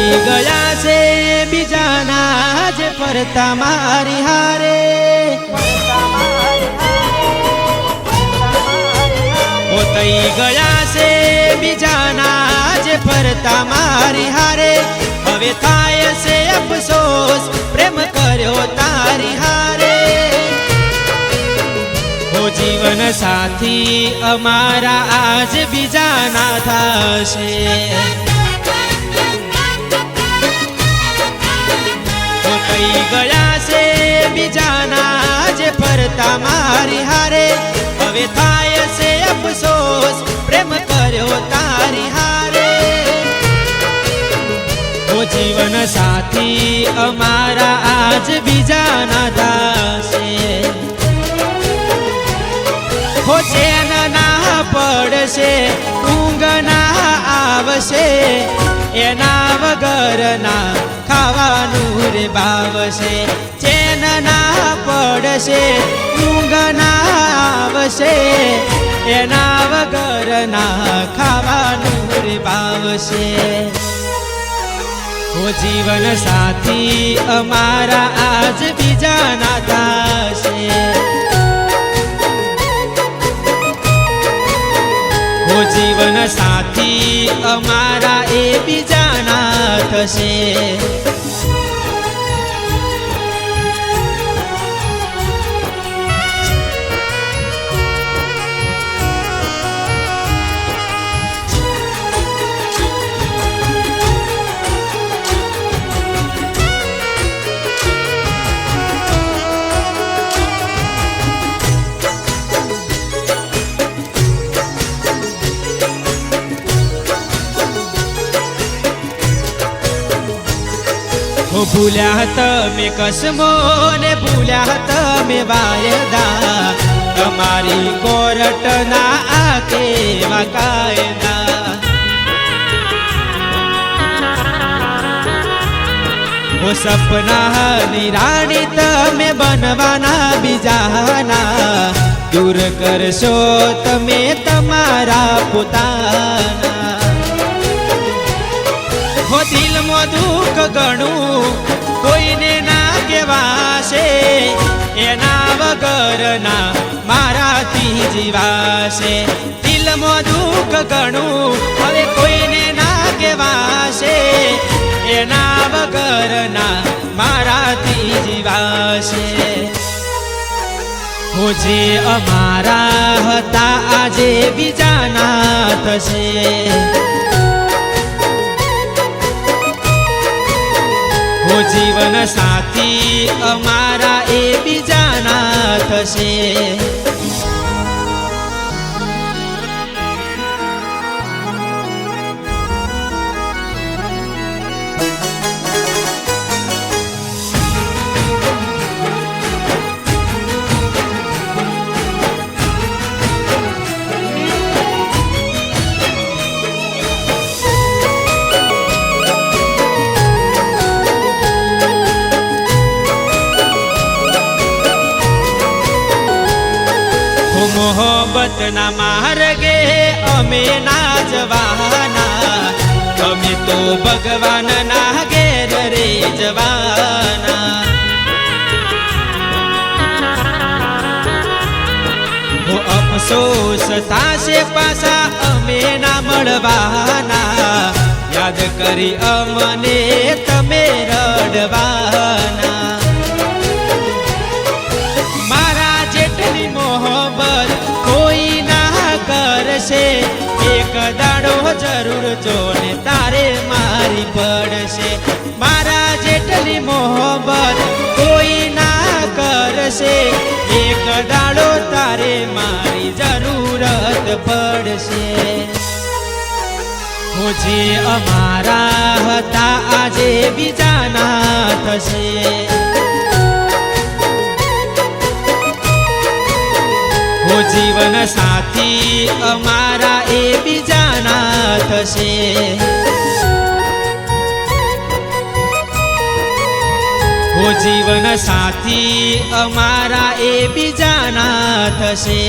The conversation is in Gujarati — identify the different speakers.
Speaker 1: થઈ ગયા છે બીજાના જે ફરતા મારી હારે, થઈ ગયા છે બીજાના જે ફરતા મારી હારે, હવે થાય છે અફસોસ પ્રેમ કર્યો તારી હારે। ઓ જીવન સાથી અમારા આજ બીજાના થશે, થઈ ગયા છે બીજાના જે ફરતા મારી હારે, હવે થાય છે અફસોસ પ્રેમ કર્યો તારી હારે। ઓ જીવન સાથી અમારા આજ બીજાના થશે, હો ચેન ના પડશે ઊંઘ ના આવશે, એના વગર ના ખાવાનું રે ભાવશે। ચેન ના પડશે ઊંઘ ના આવશે, એના વગર ના ખાવાનું રે ભાવશે। ઓ જીવન સાથી અમારા આજ બીજાના થશે, ઓ જીવન સાથી અમારા એ બીજાના થશે। ભૂલ્યા તમે કસમો ને ભૂલ્યા તમે વાયદા, તમારી કોરટ ના આ કેવા કાયદા। ઓ સપના નિરાણી તમે બનવાના બીજાના, દૂર કરશો તમે તમારા પોતાના। હો દિલમાં દુઃખ ઘણું કોઈને ના કહેવાશે, એના વગર ના મારાથી જીવાશે। દિલમાં દુઃખ ઘણું હવે કોઈને ના કહેવાશે, એના વગર ના મારાથી જીવાશે। હો જે અમારા હતા આજે બીજાના થશે, ઓ જીવન સાથી અમારા એ બીજાના થશે। મોહબ્બત ના માર્ગે અમે ના જવાના, અમે તો ભગવાન ના ઘેર રે જવાના। હો અફસોસ થાશે પાછા અમે ના મળવાના, યાદ કરી અમને તમે રડવાના। મારા જેટલી મોહબ્બત કોઈ ના કરશે, એક દાડો જરૂર જોને તારે મારી પડશે। મારા જેટલી મોહબ્બત કોઈ ના કરશે, એક દાડો તારે મારી જરૂરત પડશે। હો જે અમારા હતા આજે બીજાના થશે, ઓ જીવન સાથી અમારા એ બીજાના થશે, ઓ જીવન સાથી અમારા એ બીજાના થશે।